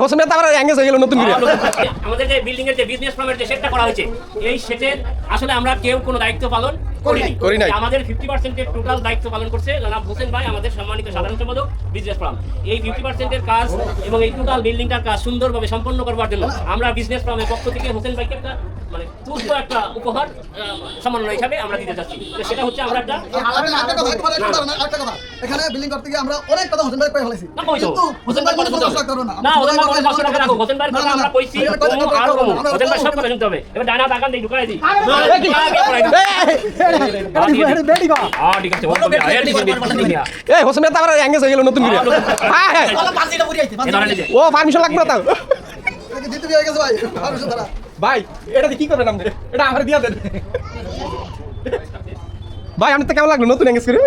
হোসেন মেহতা আবার এঙ্গেজ হয়ে গেল নতুন করে। আমাদের যে বিল্ডিং এর যে বিজনেস প্ল্যানের যে সেটটা করা হয়েছে, এই সেটের আসলে আমরা কেউ কোনো দায়িত্ব পালন করি নাই। আমাদের 50% এর টোটাল দায়িত্ব পালন করছে জনাব হোসেন ভাই, আমাদের সম্মানিত সাধারণ সম্পাদক বিজনেস প্ল্যান। এই 50% এর কাজ এবং এই টোটাল বিল্ডিংটার কাজ সুন্দরভাবে সম্পন্ন করবার জন্য আমরা বিজনেস প্ল্যানের পক্ষ থেকে হোসেন ভাইকে একটা তুচ্ছ একটা উপহার সম্মাননা হিসাবে আমরা দিতে যাচ্ছি। তো সেটা হচ্ছে আমরা একটা এখানে বিল্ডিং করতে গিয়ে আমরা অনেক কথা হোসেন ভাই কই ফেলেছি। কিন্তু হোসেন ভাই কথা করো না। না হোসেন ভাই কথা কষ্ট করে রাখো। হোসেন ভাই কথা আমরা কইছি আর হোসেন ভাই সব কথা শুনতে হবে। এবার ডানা দাগান দেই ঢুকাই দিই। ঠিক আছে বলতো এই হোসেন মেহতা আবার এঙ্গেজ হয়ে গেল নতুন করে। হ্যাঁ হ্যাঁ ও পারমিশন লাগবে না তাও দিতে দিয়ে গেছে ভাই পারমিশন ধরা ভাই। এটা কি করবেন আপনি? এটা আমার দিয়া দেন ভাই। আমি তো কেমন লাগলো নতুন এঙ্গেজ করে?